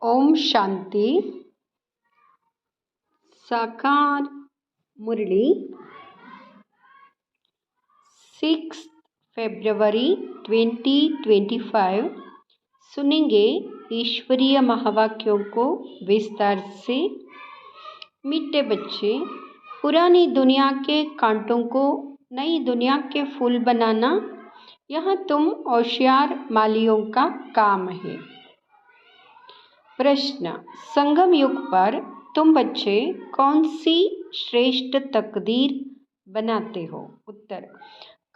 ओम शांति। साकार मुरली 6 फरवरी 2025 सुनेंगे ईश्वरीय महावाक्यों को विस्तार से। मीठे बच्चे, पुरानी दुनिया के कांटों को नई दुनिया के फूल बनाना यह तुम होशियार मालियों का काम है। प्रश्न, संगम युग पर तुम बच्चे कौन सी श्रेष्ठ तकदीर बनाते हो? उत्तर,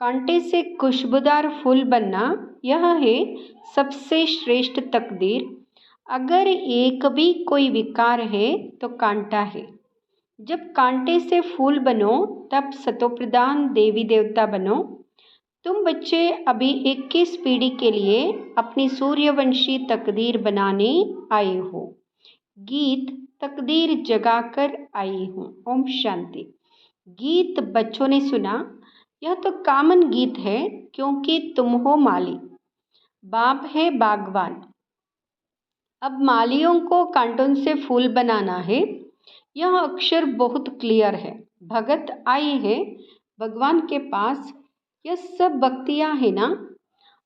कांटे से खुशबूदार फूल बनना यह है सबसे श्रेष्ठ तकदीर। अगर एक भी कोई विकार है तो कांटा है। जब कांटे से फूल बनो तब सतोप्रधान देवी देवता बनो। तुम बच्चे अभी 21 पीढ़ी के लिए अपनी सूर्यवंशी तकदीर बनाने आए हो। गीत तकदीर जगाकर आई हूँ। ओम शांति। गीत बच्चों ने सुना, यह तो कॉमन गीत है क्योंकि तुम हो माली, बाप है बागवान। अब मालियों को कांटों से फूल बनाना है। यह अक्षर बहुत क्लियर है। भगत आए हैं भगवान के पास, यह सब भक्तियाँ है ना।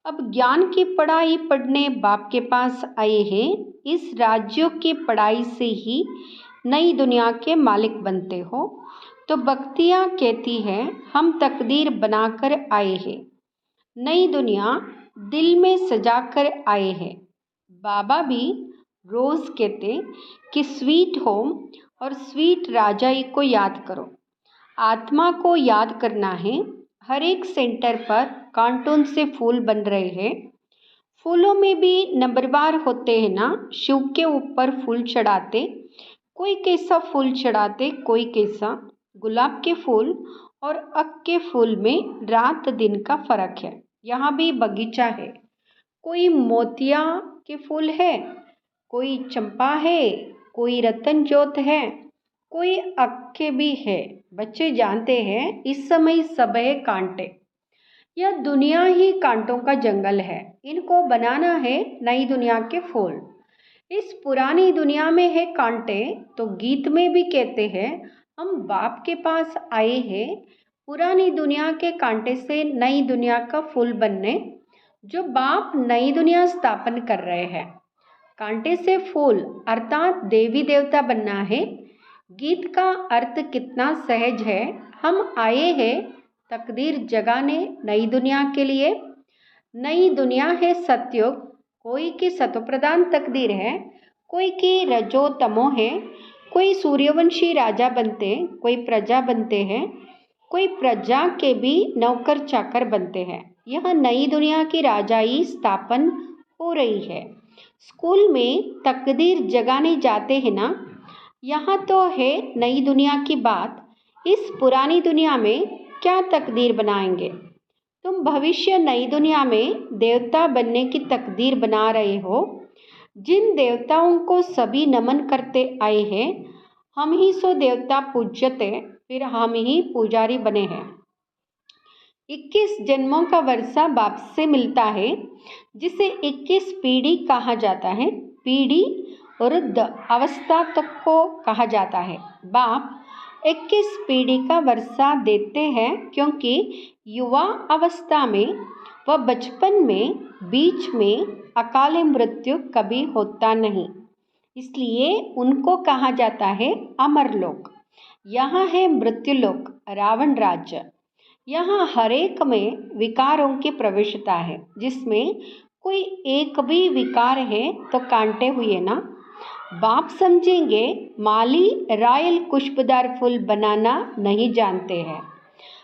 अब ज्ञान की पढ़ाई पढ़ने बाप के पास आए हैं। इस राज्यों की पढ़ाई से ही नई दुनिया के मालिक बनते हो। तो भक्तियाँ कहती है हम तकदीर बनाकर आए हैं, नई दुनिया दिल में सजाकर आए हैं। बाबा भी रोज़ कहते कि स्वीट होम और स्वीट राजाई को याद करो। आत्मा को याद करना है। हर एक सेंटर पर कांटों से फूल बन रहे हैं। फूलों में भी नंबरवार होते हैं ना। शिव के ऊपर फूल चढ़ाते, कोई कैसा फूल चढ़ाते, कोई कैसा। गुलाब के फूल और अक के फूल में रात दिन का फर्क है। यहाँ भी बगीचा है। कोई मोतिया के फूल है, कोई चंपा है, कोई रतन ज्योत है, कोई अक्के भी है। बच्चे जानते हैं इस समय सब है कांटे। यह दुनिया ही कांटों का जंगल है। इनको बनाना है नई दुनिया के फूल। इस पुरानी दुनिया में है कांटे, तो गीत में भी कहते हैं हम बाप के पास आए हैं पुरानी दुनिया के कांटे से नई दुनिया का फूल बनने, जो बाप नई दुनिया स्थापन कर रहे हैं। कांटे से फूल अर्थात देवी देवता बनना है। गीत का अर्थ कितना सहज है। हम आए हैं तकदीर जगाने नई दुनिया के लिए। नई दुनिया है सतयुग। कोई की सतोप्रधान तकदीर है, कोई की रजो तमो है। कोई सूर्यवंशी राजा बनते, कोई प्रजा बनते हैं, कोई प्रजा के भी नौकर चाकर बनते हैं। यह नई दुनिया की राजाई स्थापन हो रही है। स्कूल में तकदीर जगाने जाते हैं ना। यहाँ तो है नई दुनिया की बात। इस पुरानी दुनिया में क्या तकदीर बनाएंगे? तुम भविष्य नई दुनिया में देवता बनने की तकदीर बना रहे हो। जिन देवताओं को सभी नमन करते आए हैं, हम ही सो देवता पूज्यते, फिर हम ही पुजारी बने हैं। 21 जन्मों का वर्षा बाप से मिलता है, जिसे 21 पीढ़ी कहा जाता है। पीढ़ी वृद्ध अवस्था तक को कहा जाता है। बाप 21 पीढ़ी का वर्षा देते हैं क्योंकि युवा अवस्था में व बचपन में बीच में अकाल मृत्यु कभी होता नहीं, इसलिए उनको कहा जाता है अमरलोक। यहाँ है मृत्युलोक, रावण राज्य। यहाँ हर एक में विकारों की प्रवेशता है। जिसमें कोई एक भी विकार है तो कांटे हुए ना। बाप समझेंगे माली रॉयल खुशबूदार फूल बनाना नहीं जानते हैं।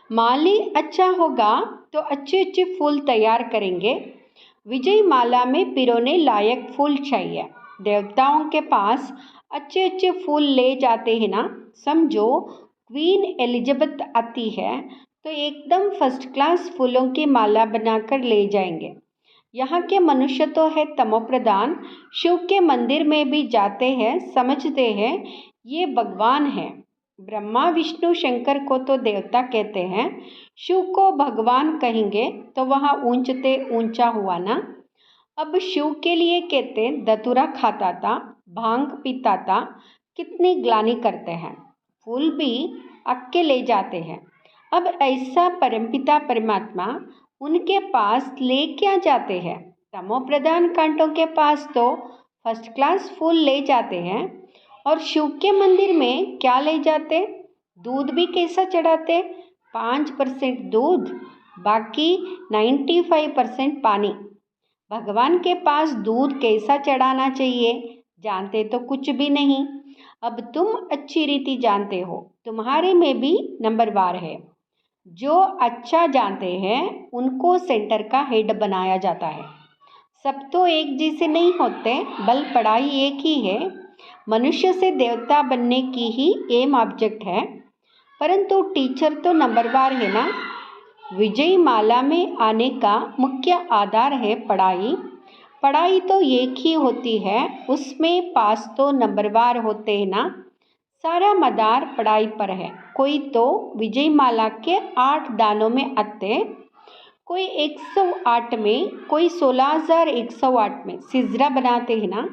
माली अच्छा होगा तो अच्छे अच्छे फूल तैयार करेंगे। विजय माला में पिरोने लायक फूल चाहिए। देवताओं के पास अच्छे अच्छे फूल ले जाते हैं ना। समझो क्वीन एलिजाबेथ आती है तो एकदम फर्स्ट क्लास फूलों की माला बनाकर ले जाएंगे। यहाँ के मनुष्य तो है तमोप्रधान। शिव के मंदिर में भी जाते हैं, समझते हैं ये भगवान है। ब्रह्मा विष्णु शंकर को तो देवता कहते हैं, शिव को भगवान कहेंगे तो वहाँ ऊंचते ऊंचा हुआ ना। अब शिव के लिए कहते धतूरा खाता था, भांग पीता था, कितनी ग्लानि करते हैं, फूल भी अक्के ले जाते हैं। अब ऐसा परमपिता परमात्मा उनके पास ले क्या जाते हैं? तमो प्रधान कांटों के पास तो फर्स्ट क्लास फूल ले जाते हैं, और शिव के मंदिर में क्या ले जाते? दूध भी कैसा चढ़ाते? 5% दूध, बाकी 95% पानी। भगवान के पास दूध कैसा चढ़ाना चाहिए जानते तो कुछ भी नहीं। अब तुम अच्छी रीति जानते हो, तुम्हारे में भी नंबरवार है। जो अच्छा जानते हैं उनको सेंटर का हेड बनाया जाता है। सब तो एक जैसे नहीं होते, बल पढ़ाई एक ही है। मनुष्य से देवता बनने की ही एम ऑब्जेक्ट है, परंतु टीचर तो नंबरवार है ना। विजय माला में आने का मुख्य आधार है पढ़ाई। पढ़ाई तो एक ही होती है, उसमें पास तो नंबरवार होते हैं ना। सारा मदार पढ़ाई पर है। कोई तो विजय माला के 8 दानों में आते, कोई 108 में, कोई 16,108 में सिजरा बनाते हैं ना।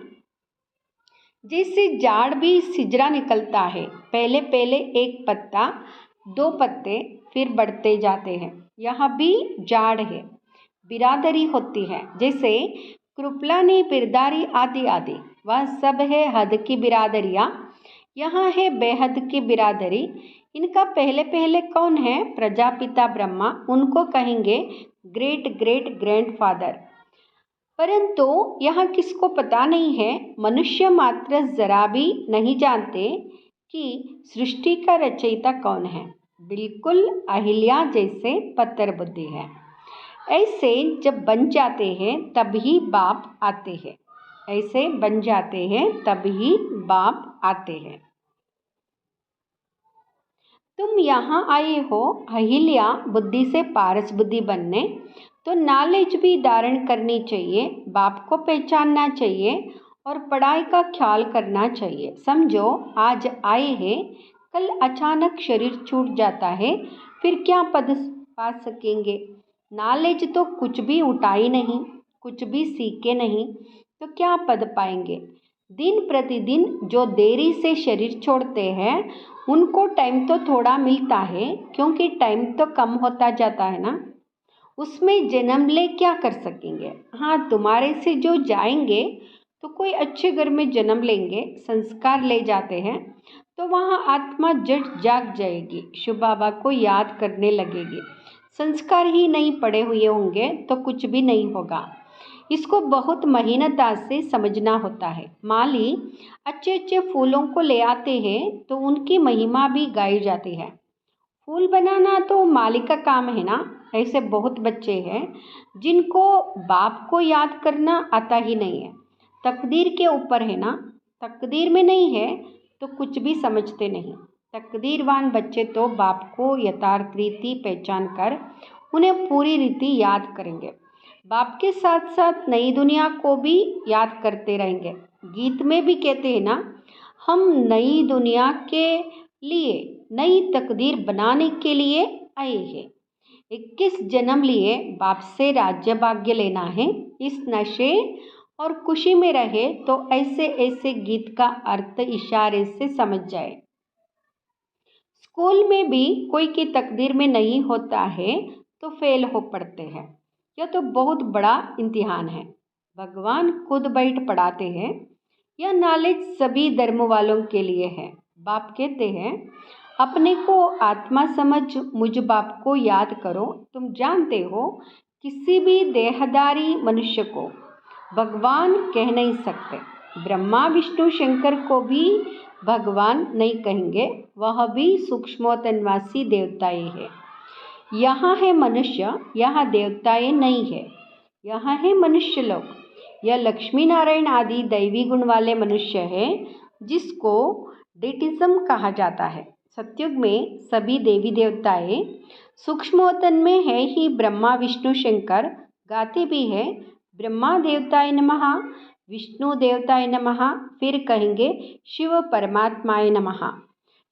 जैसे जाड़ भी सिजरा निकलता है, पहले पहले एक पत्ता, 2 पत्ते, फिर बढ़ते जाते हैं। यहाँ भी जाड़ है, बिरादरी होती है, जैसे कृपलानी बिरदारी आदि आदि। वह सब है हद की बिरादरियाँ, यहाँ है बेहद की बिरादरी। इनका पहले पहले कौन है? प्रजापिता ब्रह्मा, उनको कहेंगे ग्रेट ग्रेट ग्रैंडफादर। परंतु यहाँ किसको पता नहीं है, मनुष्य मात्र जरा भी नहीं जानते कि सृष्टि का रचयिता कौन है। बिल्कुल अहिल्या जैसे पत्थर बुद्धि है। ऐसे जब बन जाते हैं तभी बाप आते हैं, ऐसे बन जाते हैं तभी बाप आते हैं। तुम यहाँ आए हो अहिल्या बुद्धि से पारस बुद्धि बनने, तो नॉलेज भी धारण करनी चाहिए, बाप को पहचानना चाहिए और पढ़ाई का ख्याल करना चाहिए। समझो आज आए हैं, कल अचानक शरीर छूट जाता है, फिर क्या पद पा सकेंगे? नॉलेज तो कुछ भी उठाई नहीं, कुछ भी सीखे नहीं, तो क्या पद पाएंगे? दिन प्रतिदिन जो देरी से शरीर छोड़ते हैं उनको टाइम तो थोड़ा मिलता है, क्योंकि टाइम तो कम होता जाता है ना। उसमें जन्म ले क्या कर सकेंगे? हाँ, तुम्हारे से जो जाएंगे तो कोई अच्छे घर में जन्म लेंगे, संस्कार ले जाते हैं, तो वहाँ आत्मा जट जाग जाएगी, शिव बाबा को याद करने लगेगी। संस्कार ही नहीं पड़े हुए होंगे तो कुछ भी नहीं होगा। इसको बहुत मेहनता से समझना होता है। माली अच्छे अच्छे फूलों को ले आते हैं तो उनकी महिमा भी गाई जाती है। फूल बनाना तो माली का काम है ना। ऐसे बहुत बच्चे हैं जिनको बाप को याद करना आता ही नहीं है। तकदीर के ऊपर है ना, तकदीर में नहीं है तो कुछ भी समझते नहीं। तकदीरवान बच्चे तो बाप को यथार्थ रीति पहचान कर उन्हें पूरी रीति याद करेंगे। बाप के साथ साथ नई दुनिया को भी याद करते रहेंगे। गीत में भी कहते हैं ना, हम नई दुनिया के लिए, नई तकदीर बनाने के लिए आए हैं। 21 जन्म लिए बाप से राज्य भाग्य लेना है। इस नशे और खुशी में रहे तो ऐसे ऐसे गीत का अर्थ इशारे से समझ जाए। स्कूल में भी कोई की तकदीर में नहीं होता है तो फेल हो पड़ते हैं। यह तो बहुत बड़ा इम्तिहान है। भगवान खुद बैठ पढ़ाते हैं। यह नॉलेज सभी धर्म वालों के लिए है। बाप कहते हैं, अपने को आत्मा समझ मुझ बाप को याद करो। तुम जानते हो किसी भी देहधारी मनुष्य को भगवान कह नहीं सकते। ब्रह्मा विष्णु शंकर को भी भगवान नहीं कहेंगे, वह भी सूक्ष्मोतनवासी देवताएं हैं। यहाँ है मनुष्य, यहाँ देवताएं नहीं है। यहाँ है मनुष्य लोग। यह लक्ष्मी नारायण आदि दैवी गुण वाले मनुष्य है, जिसको डेटिज्म कहा जाता है। सतयुग में सभी देवी देवताएं सूक्ष्मोतन में है ही। ब्रह्मा विष्णु शंकर गाते भी है, ब्रह्मा देवताय नमः, विष्णु देवताय नमः, फिर कहेंगे शिव परमात्माय नमः।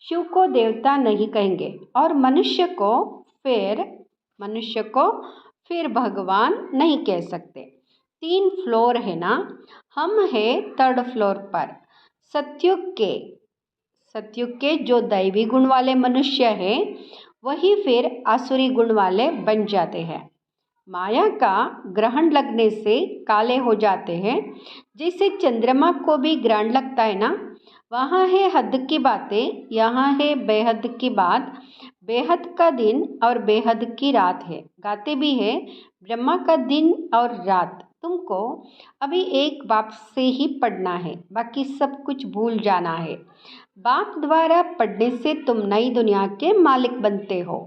शिव को देवता नहीं कहेंगे और मनुष्य को फिर भगवान नहीं कह सकते। 3 फ्लोर है ना, हम हैं 3rd फ्लोर पर। सत्युग के जो दैवी गुण वाले मनुष्य हैं वही फिर आसुरी गुण वाले बन जाते हैं। माया का ग्रहण लगने से काले हो जाते हैं। जैसे चंद्रमा को भी ग्रहण लगता है ना, वहाँ है हद की बातें, यहाँ है बेहद की बात। बेहद का दिन और बेहद की रात है। गाते भी है ब्रह्मा का दिन और रात। तुमको अभी एक बाप से ही पढ़ना है, बाकी सब कुछ भूल जाना है। बाप द्वारा पढ़ने से तुम नई दुनिया के मालिक बनते हो।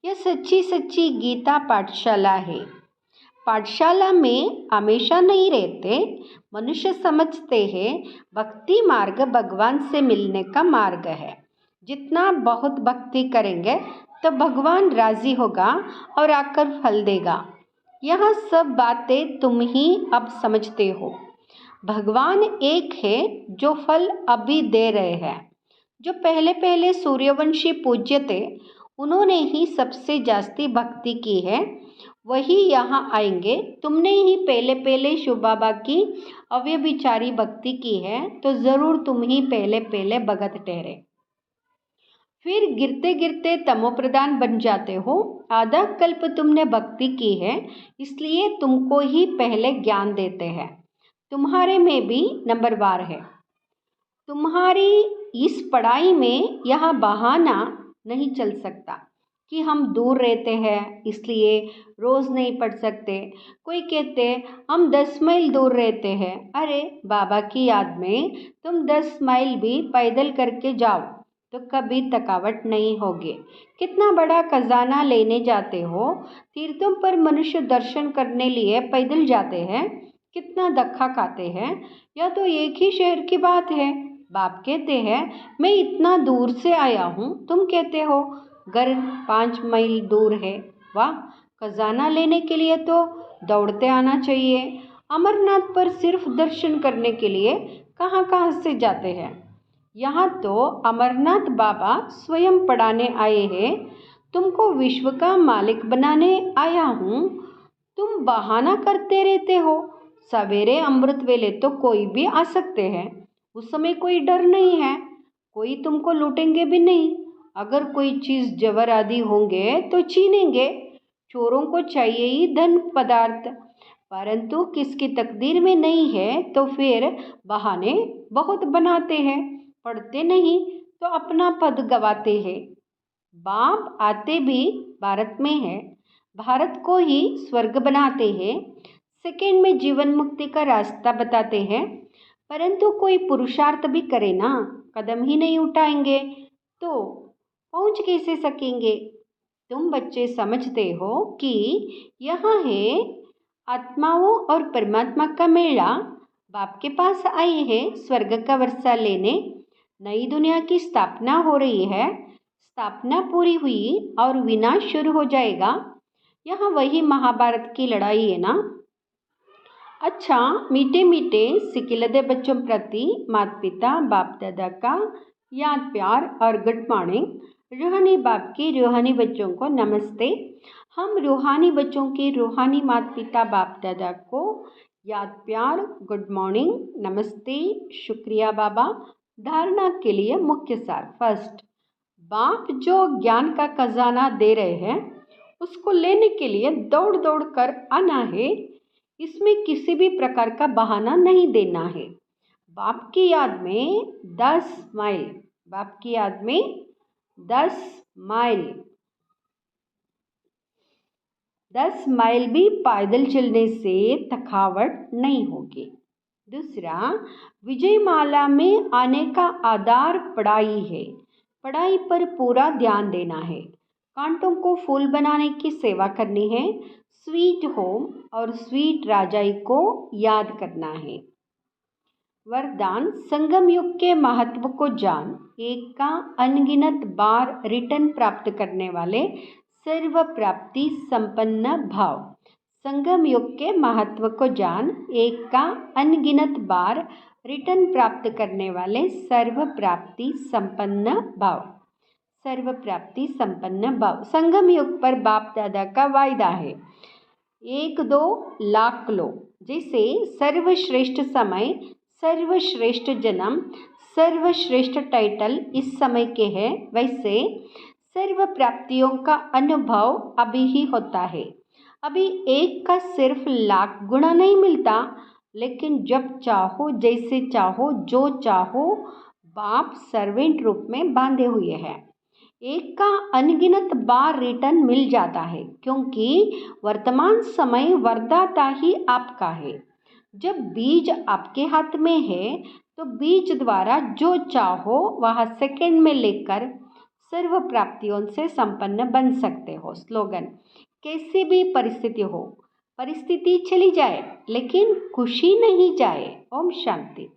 यह सच्ची सच्ची गीता पाठशाला है। पाठशाला में हमेशा नहीं रहते। मनुष्य समझते हैं भक्ति मार्ग भगवान से मिलने का मार्ग है। जितना बहुत भक्ति करेंगे तो भगवान राजी होगा और आकर फल देगा। यह सब बातें तुम ही अब समझते हो। भगवान एक है जो फल अभी दे रहे हैं। जो पहले पहले सूर्यवंशी पूज्य थे उन्होंने ही सबसे जास्ती भक्ति की है, वही यहाँ आएंगे। तुमने ही पहले पहले शिव बाबा की अव्यभिचारी भक्ति की है तो ज़रूर तुम ही पहले पहले भगत ठहरे। फिर गिरते गिरते तमोप्रधान बन जाते हो। आधा कल्प तुमने भक्ति की है, इसलिए तुमको ही पहले ज्ञान देते हैं। तुम्हारे में भी नंबरवार है। तुम्हारी इस पढ़ाई में यह बहाना नहीं चल सकता कि हम दूर रहते हैं इसलिए रोज़ नहीं पढ़ सकते। कोई कहते हम 10 मील दूर रहते हैं। अरे बाबा की याद में तुम 10 मील भी पैदल करके जाओ तो कभी थकावट नहीं होगी। कितना बड़ा खजाना लेने जाते हो। तीर्थों पर मनुष्य दर्शन करने लिए पैदल जाते हैं, कितना धक्का खाते हैं। यह तो एक ही शहर की बात है। बाप कहते हैं मैं इतना दूर से आया हूँ, तुम कहते हो घर 5 मील दूर है। वाह, खजाना लेने के लिए तो दौड़ते आना चाहिए। अमरनाथ पर सिर्फ दर्शन करने के लिए कहाँ कहाँ से जाते हैं। यहाँ तो अमरनाथ बाबा स्वयं पढ़ाने आए हैं। तुमको विश्व का मालिक बनाने आया हूँ। तुम बहाना करते रहते हो। सवेरे अमृत वेले तो कोई भी आ सकते हैं। उस समय कोई डर नहीं है, कोई तुमको लूटेंगे भी नहीं। अगर कोई चीज़ जबर आदि होंगे तो छीनेंगे। चोरों को चाहिए ही धन पदार्थ, परंतु किसकी तकदीर में नहीं है तो फिर बहाने बहुत बनाते हैं। पढ़ते नहीं तो अपना पद गवाते हैं। बाप आते भी भारत में है, भारत को ही स्वर्ग बनाते हैं। सेकंड में जीवन मुक्ति का रास्ता बताते हैं। परंतु कोई पुरुषार्थ भी करे ना, कदम ही नहीं उठाएंगे तो पहुंच कैसे सकेंगे। तुम बच्चे समझते हो कि यहाँ है आत्माओं और परमात्मा का मेला। बाप के पास आए हैं स्वर्ग का वर्षा लेने। नई दुनिया की स्थापना हो रही है। स्थापना पूरी हुई और विनाश शुरू हो जाएगा। यहाँ वही महाभारत की लड़ाई है ना। अच्छा, मीठे मीठे सिकिलदे बच्चों प्रति माता पिता बाप दादा का याद प्यार और गुड मॉर्निंग। रूहानी बाप की रूहानी बच्चों को नमस्ते। हम रूहानी बच्चों के रूहानी माता पिता बाप दादा को याद प्यार गुड मॉर्निंग नमस्ते शुक्रिया बाबा। धारणा के लिए मुख्य सार। फर्स्ट, बाप जो ज्ञान का खजाना दे रहे हैं उसको लेने के लिए दौड़ दौड़ कर आना है। इसमें किसी भी प्रकार का बहाना नहीं देना है। बाप की याद में 10 मील, बाप की याद में 10 मील, 10 मील भी पैदल चलने से थकावट नहीं होगी। दूसरा, विजयमाला में आने का आधार पढ़ाई है। पढ़ाई पर पूरा ध्यान देना है। कांटों को फूल बनाने की सेवा करनी है। स्वीट होम और स्वीट राजाई को याद करना है। वरदान, संगम युग के महत्व को जान। एक का अनगिनत बार रिटर्न प्राप्त करने वाले सर्व प्राप्ति संपन्न भाव। संगम युग के महत्व को जान। एक का अनगिनत बार रिटर्न प्राप्त करने वाले सर्व प्राप्ति संपन्न भाव। सर्व प्राप्ति संपन्न भाव। संगम युग पर बाप दादा का वायदा है। एक दो लाख लो। जैसे सर्वश्रेष्ठ समय, सर्वश्रेष्ठ जन्म, सर्वश्रेष्ठ टाइटल इस समय के हैं, वैसे सर्व प्राप्तियों का अनुभव अभी ही होता है। अभी एक का सिर्फ लाख गुना नहीं मिलता, लेकिन जब चाहो, जैसे चाहो, जो चाहो, बाप सर्वेंट रूप में बांधे हुए हैं। एक का अनगिनत बार रिटर्न मिल जाता है, क्योंकि वर्तमान समय वरदाता ही आपका है। जब बीज आपके हाथ में है, तो बीज द्वारा जो चाहो वह सेकंड में लेकर सर्व प्राप्तियों से संपन्न बन सकते हो। स्लोगन, कैसी भी परिस्थिति हो, परिस्थिति चली जाए लेकिन खुशी नहीं जाए। ओम शांति।